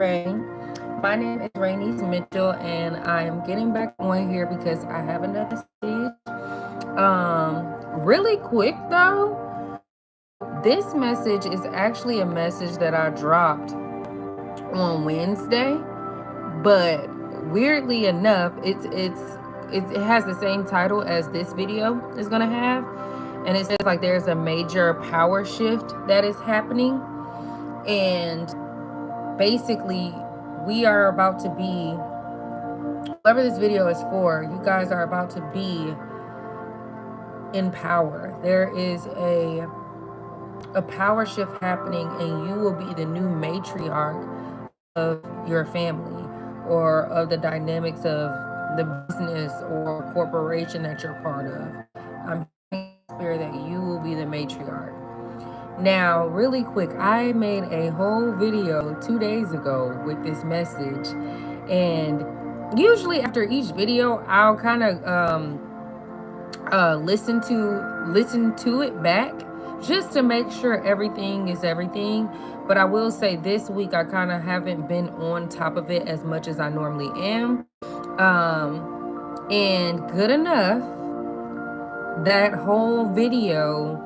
Ray. My name is Rainice Mitchell, and I am getting back on here because I have another message. Really quick though, this message is actually a message that I dropped on Wednesday, but weirdly enough, it has the same title as this video is gonna have, and it says like there's a major power shift that is happening, and basically we are about to be whoever this video is for, you guys are about to be in power. There is a power shift happening, and you will be the new matriarch of your family or of the dynamics of the business or corporation that you're part of. I'm spirit that you will be the matriarch. Now, really quick, I made a whole video 2 days ago with this message, and usually after each video, I'll kind of listen to it back just to make sure everything is everything. But I will say this week I kind of haven't been on top of it as much as I normally am. And good enough, that whole video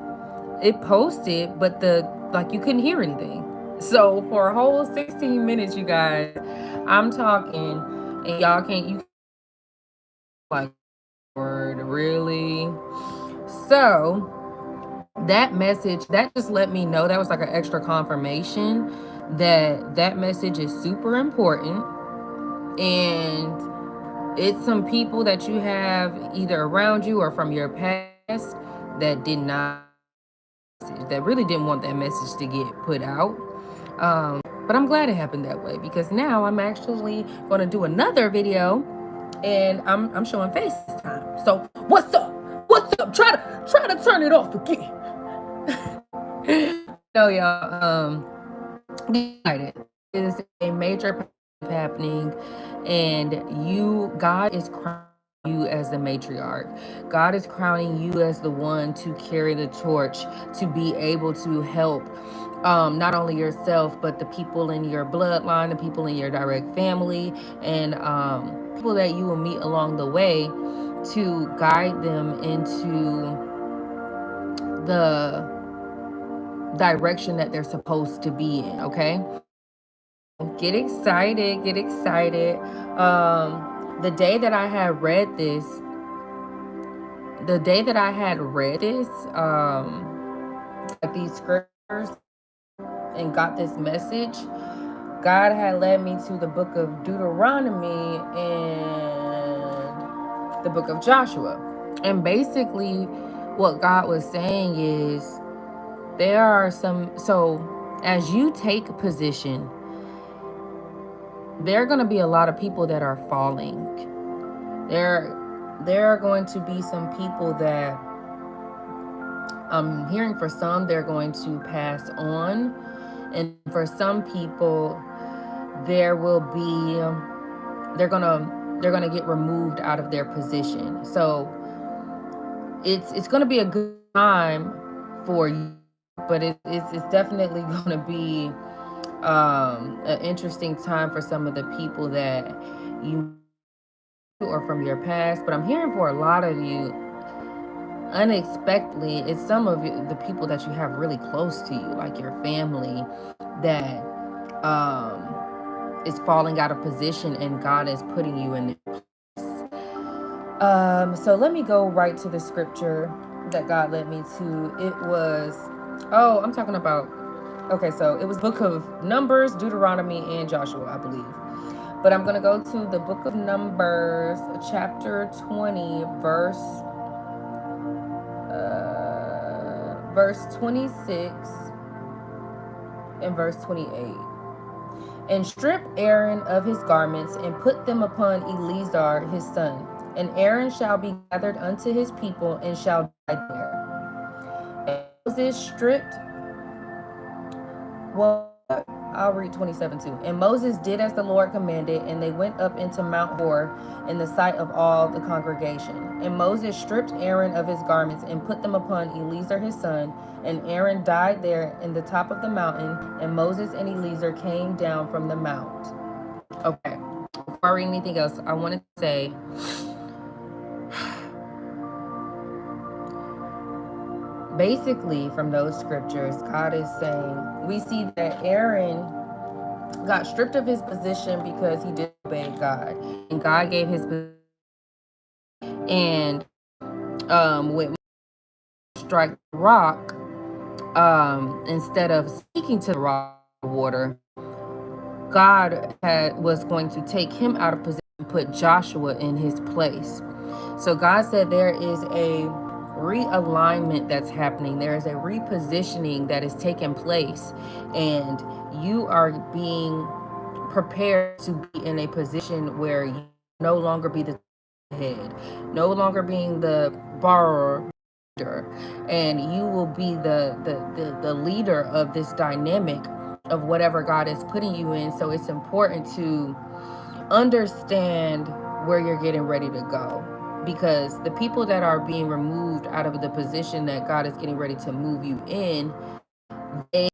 it posted, but the like you couldn't hear anything. So for a whole 16 minutes, you guys, I'm talking and y'all can't you like word really. So that message that just let me know, that was like an extra confirmation that that message is super important, and it's some people that you have either around you or from your past that did not that really didn't want that message to get put out. But I'm glad it happened that way because now I'm actually going to do another video, and I'm showing FaceTime. So what's up? What's up? Try to turn it off again. No, y'all. Excited. It is a major happening, and God is crowning you as the matriarch. God is crowning you as the one to carry the torch, to be able to help not only yourself but the people in your bloodline, the people in your direct family, and people that you will meet along the way, to guide them into the direction that they're supposed to be in. Okay, get excited, get excited. The day that I had read this, the day that I had read this, like these scriptures, and got this message, God had led me to the book of Deuteronomy and the book of Joshua. And basically, what God was saying is there are some, so as you take position, there are going to be a lot of people that are falling. There are going to be some people that I'm hearing, for some they're going to pass on, and for some people there will be they're gonna get removed out of their position. So it's gonna be a good time for you, but it's definitely gonna be an interesting time for some of the people that you or from your past. But I'm hearing for a lot of you, unexpectedly, it's some of the people that you have really close to you, like your family, that is falling out of position, and God is putting you in it. So let me go right to the scripture that God led me to. It was, oh, I'm talking about, okay, so it was book of Numbers, Deuteronomy, and Joshua, I believe. But I'm going to go to the book of Numbers, chapter 20, verse 26 and verse 28. And strip Aaron of his garments, and put them upon Eleazar his son. And Aaron shall be gathered unto his people, and shall die there. And Moses stripped what I'll read 27 too. And Moses did as the Lord commanded, and they went up into Mount Hor in the sight of all the congregation. And Moses stripped Aaron of his garments and put them upon Eleazar his son. And Aaron died there in the top of the mountain, and Moses and Eleazar came down from the mount. Okay, before I read anything else, I want to say basically from those scriptures, God is saying, we see that Aaron got stripped of his position because he disobeyed God, and God gave his position. And with strike the rock, instead of speaking to the rock water, God was going to take him out of position and put Joshua in his place. So God said there is a realignment that's happening. There is a repositioning that is taking place, and you are being prepared to be in a position where you no longer be the head, no longer being the borrower, and you will be the leader of this dynamic of whatever God is putting you in. So it's important to understand where you're getting ready to go, because the people that are being removed out of the position that God is getting ready to move you in, they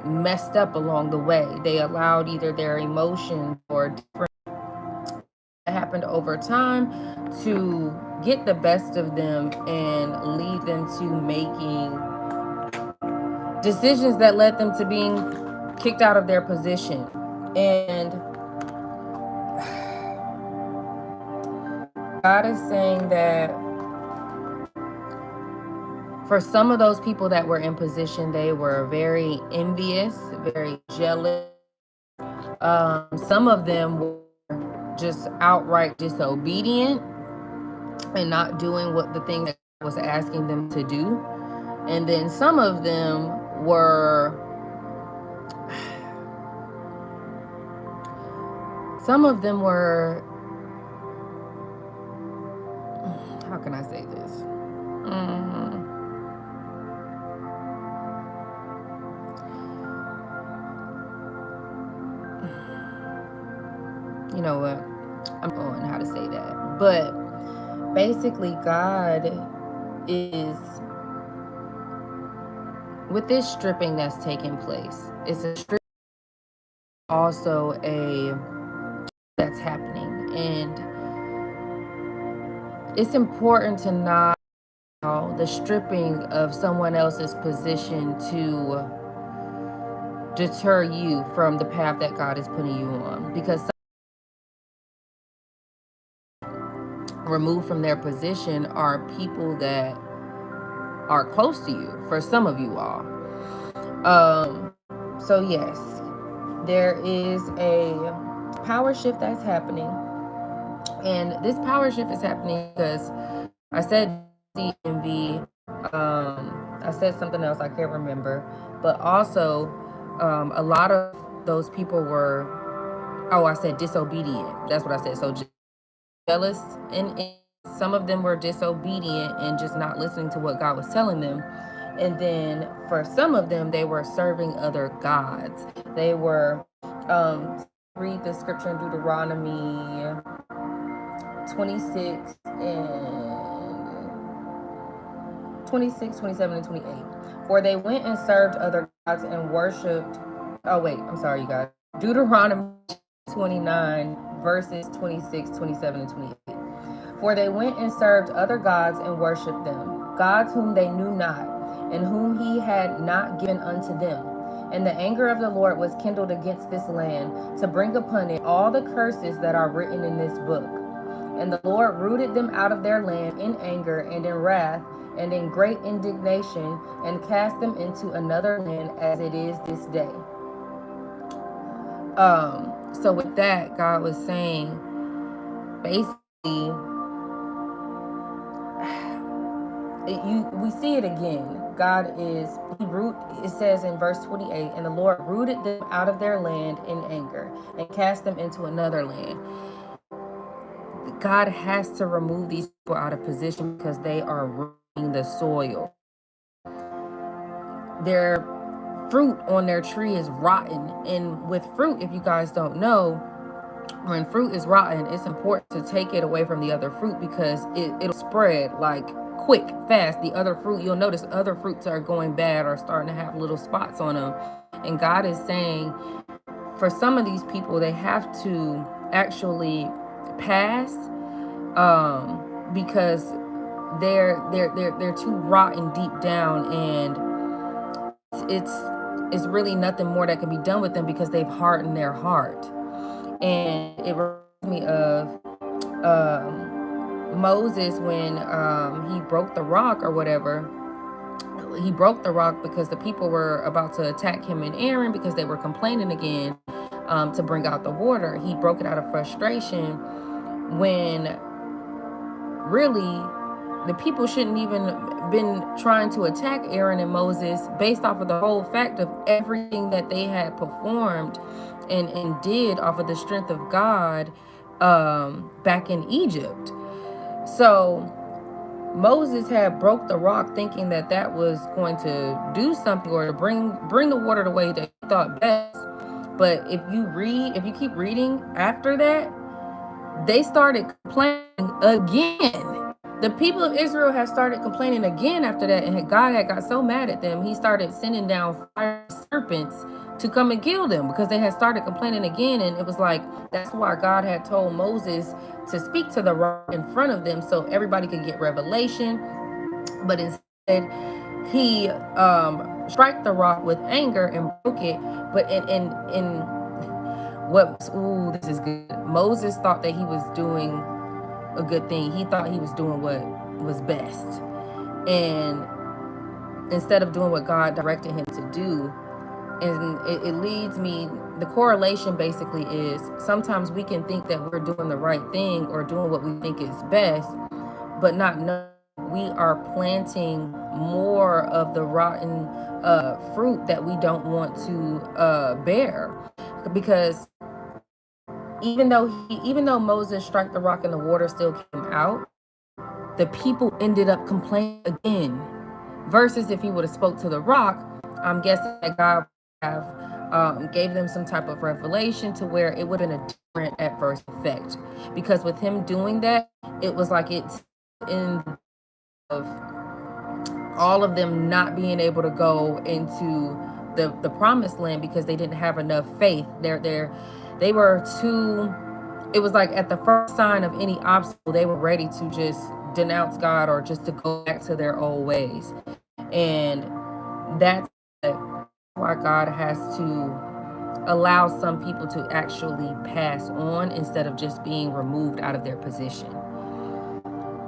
messed up along the way. They allowed either their emotions or different that happened over time to get the best of them and lead them to making decisions that led them to being kicked out of their position. And God is saying that for some of those people that were in position, they were very envious, very jealous. Some of them were just outright disobedient and not doing what the thing that God was asking them to do. And then some of them were how can I say this? You know what? I'm on how to say that. But basically, God is, with this stripping that's taking place, it's a strip, also a that's happening. And it's important to not allow the stripping of someone else's position to deter you from the path that God is putting you on, because removed from their position are people that are close to you, for some of you all. So yes, there is a power shift that's happening, and this power shift is happening because I said DMV, I said something else I can't remember, but also a lot of those people were, oh, I said disobedient, that's what I said. So jealous, and some of them were disobedient and just not listening to what God was telling them. And then for some of them, they were serving other gods. They were, read the scripture in Deuteronomy 26 and 26, 27, and 28. For they went and served other gods and worshipped. Oh, wait, I'm sorry, you guys. Deuteronomy 29, verses 26, 27, and 28. For they went and served other gods and worshipped them, gods whom they knew not, and whom he had not given unto them. And the anger of the Lord was kindled against this land, to bring upon it all the curses that are written in this book. And the Lord rooted them out of their land in anger and in wrath and in great indignation, and cast them into another land as it is this day. So with that, God was saying, basically, we see it again. God is, it says in verse 28, and the Lord rooted them out of their land in anger and cast them into another land. God has to remove these people out of position because they are ruining the soil. They're fruit on their tree is rotten. And with fruit, if you guys don't know, when fruit is rotten, it's important to take it away from the other fruit because it'll spread like quick, fast. The other fruit, you'll notice other fruits are going bad or starting to have little spots on them. And God is saying for some of these people, they have to actually pass, because they're too rotten deep down, and it's really nothing more that can be done with them because they've hardened their heart. And it reminds me of Moses when he broke the rock or whatever. He broke the rock because the people were about to attack him and Aaron because they were complaining again, to bring out the water. He broke it out of frustration when really the people shouldn't even been trying to attack Aaron and Moses based off of the whole fact of everything that they had performed and did off of the strength of God, back in Egypt. So Moses had broke the rock thinking that that was going to do something or to bring the water the way that he thought best. But if you keep reading after that, they started complaining again. The people of Israel had started complaining again after that, and God had got so mad at them, he started sending down fire serpents to come and kill them because they had started complaining again. And it was like, that's why God had told Moses to speak to the rock in front of them so everybody could get revelation. But instead, he struck the rock with anger and broke it. But in what, ooh, this is good. Moses thought that he was doing a good thing. He thought he was doing what was best. And instead of doing what God directed him to do, and it leads me, the correlation basically is sometimes we can think that we're doing the right thing or doing what we think is best, but not knowing we are planting more of the rotten fruit that we don't want to bear. Because even though Moses struck the rock and the water still came out, the people ended up complaining again. Versus if he would have spoke to the rock, I'm guessing that God would have gave them some type of revelation to where it would have been a different adverse effect. Because with him doing that, it was like it's in of all of them not being able to go into the promised land because they didn't have enough faith. They were too, it was like at the first sign of any obstacle, they were ready to just denounce God or just to go back to their old ways. And that's why God has to allow some people to actually pass on instead of just being removed out of their position.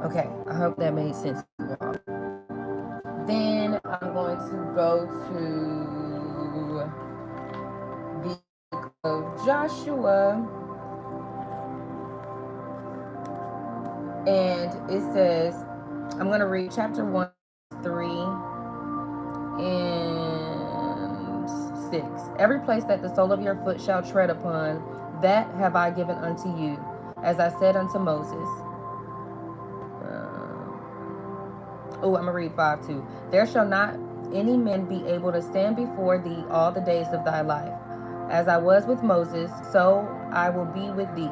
Okay, I hope that made sense to you all. Then I'm going to go to the book of Joshua. And it says, I'm going to read chapter 1, 3, and 6. Every place that the sole of your foot shall tread upon, that have I given unto you, as I said unto Moses. I'm going to read 5 too. There shall not any man be able to stand before thee all the days of thy life. As I was with Moses, so I will be with thee.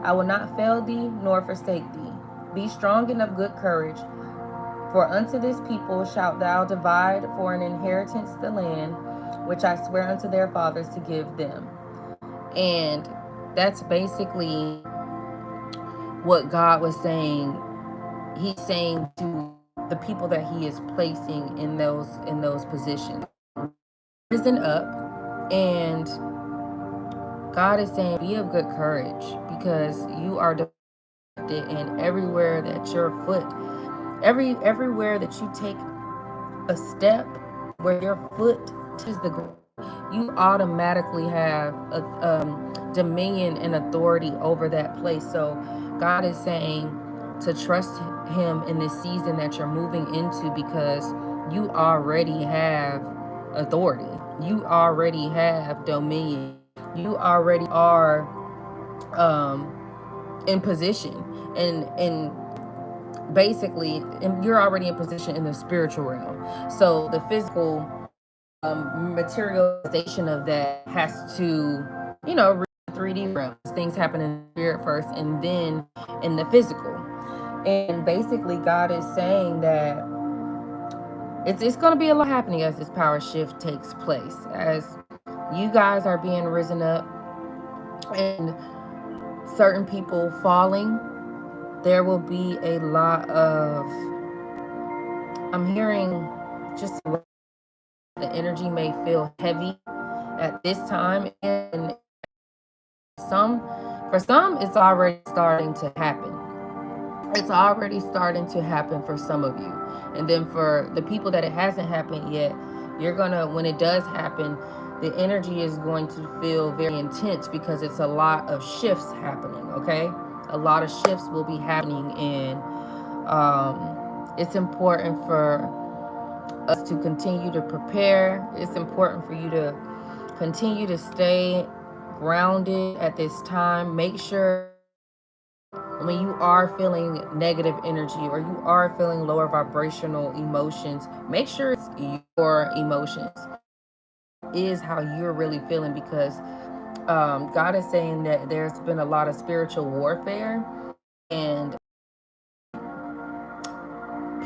I will not fail thee nor forsake thee. Be strong and of good courage, for unto this people shalt thou divide for an inheritance the land which I swear unto their fathers to give them. And that's basically what God was saying. He's saying to the people that he is placing in those positions. Risen up, and God is saying, be of good courage because you are defended, and everywhere that your foot, everywhere that you take a step where your foot touches the ground, you automatically have a dominion and authority over that place. So God is saying to trust him in this season that you're moving into because you already have authority. You already have dominion. You already are in position. And basically, you're already in position in the spiritual realm. So the physical materialization of that has to, reach 3D realms. Things happen in the spirit first and then in the physical. And basically, God is saying that it's going to be a lot happening as this power shift takes place, as you guys are being risen up and certain people falling. There will be a lot of, I'm hearing just the energy may feel heavy at this time, and some for some it's already starting to happen. It's already starting to happen for some of you. And then for the people that it hasn't happened yet, you're gonna, when it does happen, the energy is going to feel very intense because it's a lot of shifts happening. Okay, a lot of shifts will be happening, and it's important for us to continue to prepare. It's important for you to continue to stay grounded at this time. Make sure when you are feeling negative energy or you are feeling lower vibrational emotions, make sure it's your emotions is how you're really feeling, because God is saying that there's been a lot of spiritual warfare, and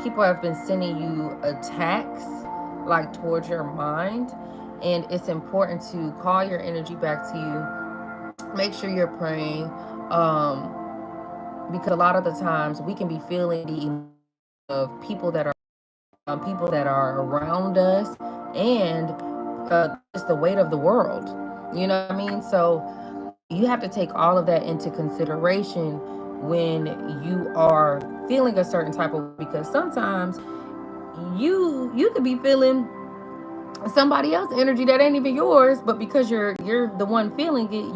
people have been sending you attacks like towards your mind, and it's important to call your energy back to you. Make sure you're praying, because a lot of the times we can be feeling the emotions of people that are around us, and just the weight of the world. You know what I mean? So you have to take all of that into consideration when you are feeling a certain type of, because sometimes you could be feeling somebody else's energy that ain't even yours, but because you're the one feeling it,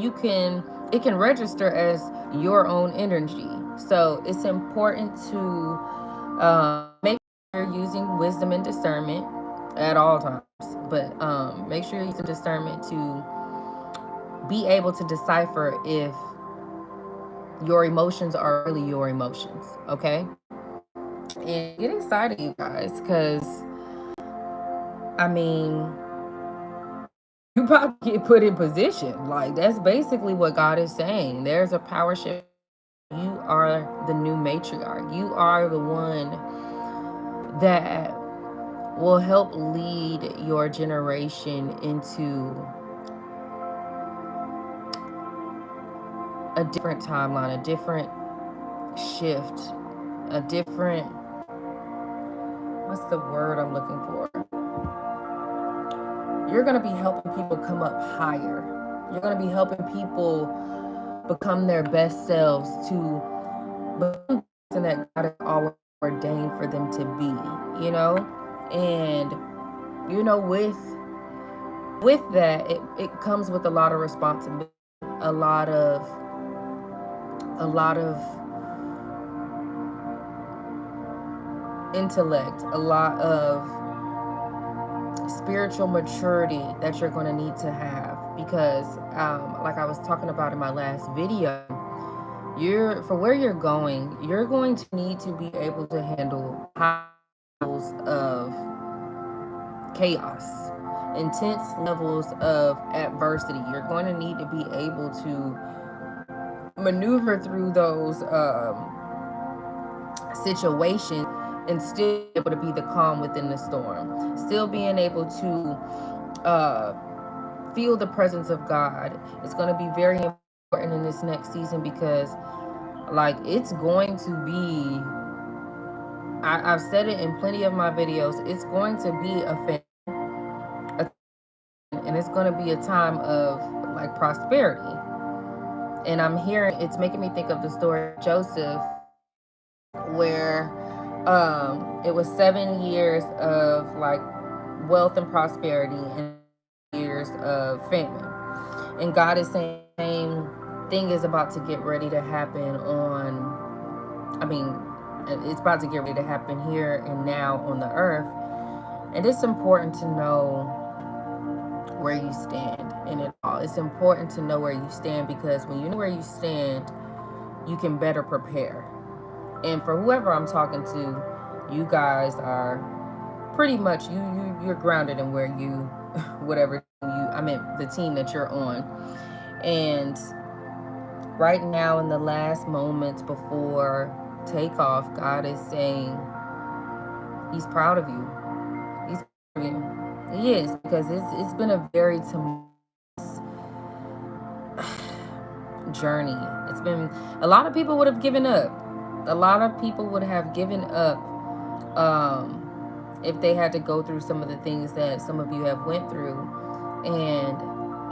it can register as your own energy. So it's important to make sure you're using wisdom and discernment at all times, but make sure you're using discernment to be able to decipher if your emotions are really your emotions. Okay, and get excited, you guys, because I mean, you probably get put in position. Like, that's basically what God is saying. There's a power shift. You are the new matriarch. You are the one that will help lead your generation into a different timeline, a different shift, a different, what's the word I'm looking for? You're going to be helping people come up higher. You're going to be helping people become their best selves, to become something that God has always ordained for them to be, And with that, it comes with a lot of responsibility, a lot of intellect, a lot of spiritual maturity that you're going to need to have, because like I was talking about in my last video, for where you're going to need to be able to handle high levels of chaos, intense levels of adversity. You're going to need to be able to maneuver through those situations and still be able to be the calm within the storm, still being able to feel the presence of God. It's going to be very important in this next season, because like it's going to be, I've said it in plenty of my videos, it's going to be and it's going to be a time of like prosperity. And I'm hearing, it's making me think of the story of Joseph, where it was 7 years of like wealth and prosperity and years of famine. And God is saying the same thing is about to get ready to happen it's about to get ready to happen here and now on the earth. And it's important to know where you stand in it all. It's important to know where you stand, because when you know where you stand, you can better prepare. And for whoever I'm talking to, you guys are pretty much you're grounded in whatever I meant the team that you're on. And right now, in the last moments before takeoff, God is saying He's proud of you. He's proud of you. He is, because it's been a very tumultuous journey. It's been, a lot of people would have given up. A lot of people would have given up, if they had to go through some of the things that some of you have went through. And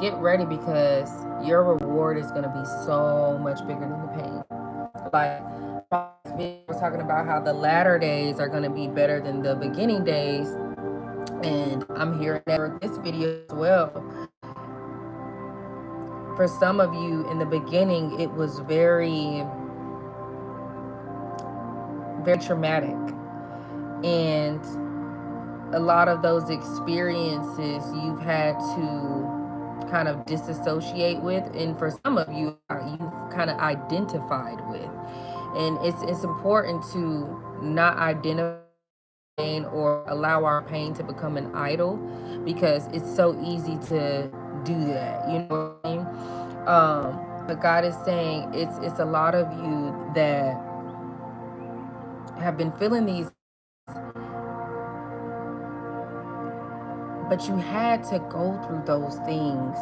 get ready, because your reward is going to be so much bigger than the pain. Like, I was talking about how the latter days are going to be better than the beginning days, and I'm hearing that for this video as well. For some of you, in the beginning, it was very, very traumatic, and a lot of those experiences you've had to kind of disassociate with, and for some of you, you've kind of identified with. And it's important to not identify or allow our pain to become an idol, because it's so easy to do that, you know what I mean? But God is saying it's a lot of you that have been feeling these, but you had to go through those things,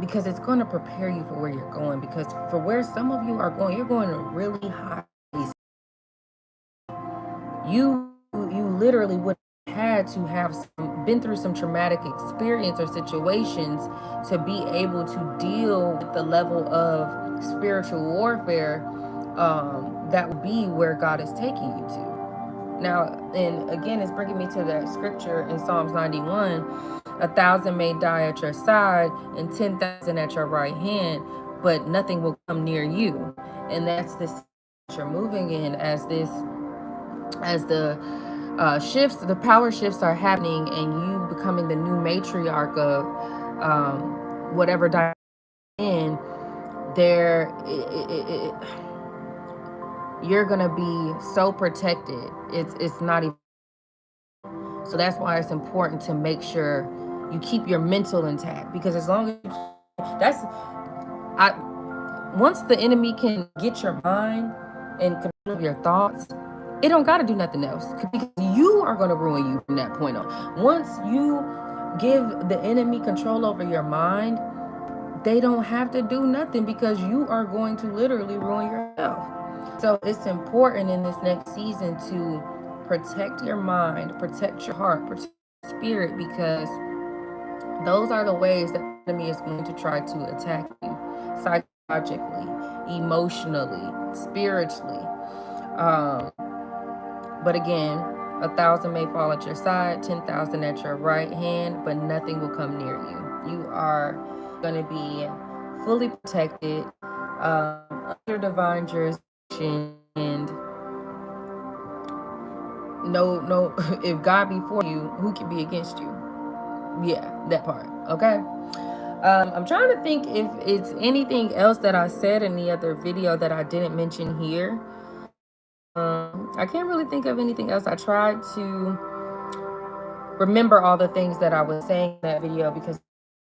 because it's going to prepare you for where you're going. Because for where some of you are going, you're going to really high. You literally would have had to have been through some traumatic experience or situations to be able to deal with the level of spiritual warfare, that would be where God is taking you to. Now, and again, it's bringing me to that scripture in Psalms 91: 1,000 may die at your side and 10,000 at your right hand, but nothing will come near you. And that's the that you're moving in, as the shifts, the power shifts are happening, and you becoming the new matriarch of, whatever dimension in there. You're gonna be so protected. It's not even. So that's why it's important to make sure you keep your mental intact, because as long as that's I once the enemy can get your mind and control your thoughts, it don't got to do nothing else, because you are going to ruin you from that point on. Once you give the enemy control over your mind, they don't have to do nothing, because you are going to literally ruin yourself. So it's important in this next season to protect your mind, protect your heart, protect your spirit, because those are the ways that the enemy is going to try to attack you psychologically, emotionally, spiritually. Um, but again, 1,000 may fall at your side, 10,000 at your right hand, but nothing will come near you. You are going to be fully protected, under divine jurisdiction, and no, if God be for you, who can be against you? Yeah, that part. Okay. I'm trying to think if it's anything else that I said in the other video that I didn't mention here. I can't really think of anything else. I tried to remember all the things that I was saying in that video, because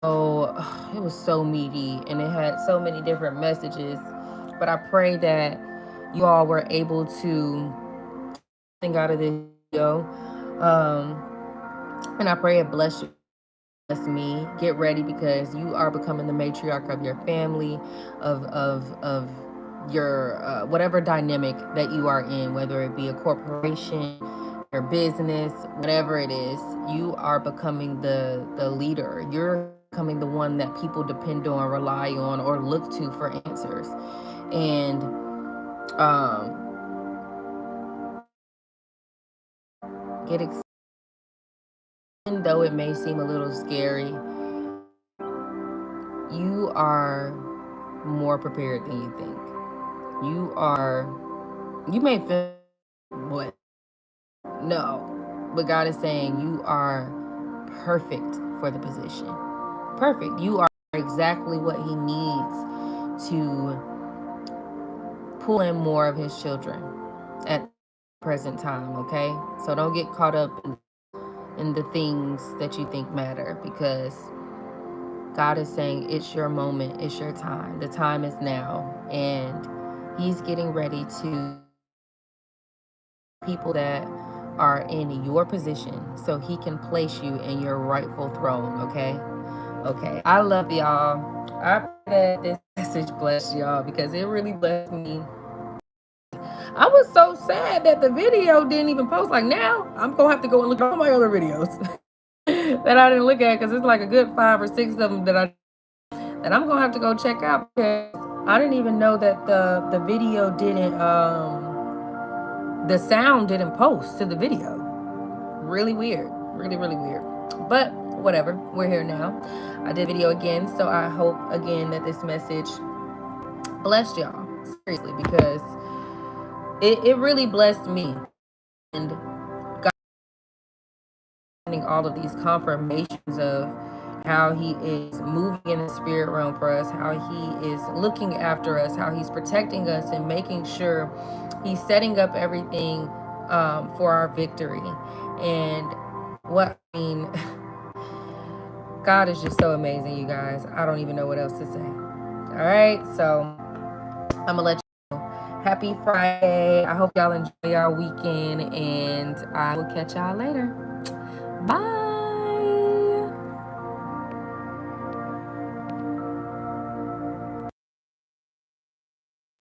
it was so meaty and it had so many different messages. But I pray that you all were able to think out of this video. And I pray it bless you. Bless me. Get ready, because you are becoming the matriarch of your family, of your whatever dynamic that you are in, whether it be a corporation, your business, whatever it is. You are becoming the leader. You're becoming the one that people depend on, rely on, or look to for answers. And get excited. Even though it may seem a little scary, you are more prepared than you think. You may feel what? No. But God is saying you are perfect for the position. Perfect. You are exactly what He needs to pull in more of His children at the present time, okay? So don't get caught up in in the things that you think matter, because God is saying it's your moment, it's your time. The time is now. And He's getting ready to people that are in your position so He can place you in your rightful throne, okay? Okay. I love y'all. I pray that this message blessed y'all, because it really blessed me. I was so sad that the video didn't even post. Like, now I'm gonna have to go and look at all my other videos that I didn't look at, because it's like a good 5 or 6 of them that I'm gonna have to go check out, because I didn't even know that the video didn't the sound didn't post to the video. Really weird. Really, really weird. But whatever. We're here now. I did video again, so I hope again that this message blessed y'all. Seriously, because it really blessed me. And God, all of these confirmations of how He is moving in the spirit realm for us, how He is looking after us, how He's protecting us and making sure He's setting up everything for our victory. And what I mean, God is just so amazing, you guys. I don't even know what else to say. All right, so I'm gonna let you know. Happy Friday. I hope y'all enjoy your weekend, and I will catch y'all later. Bye.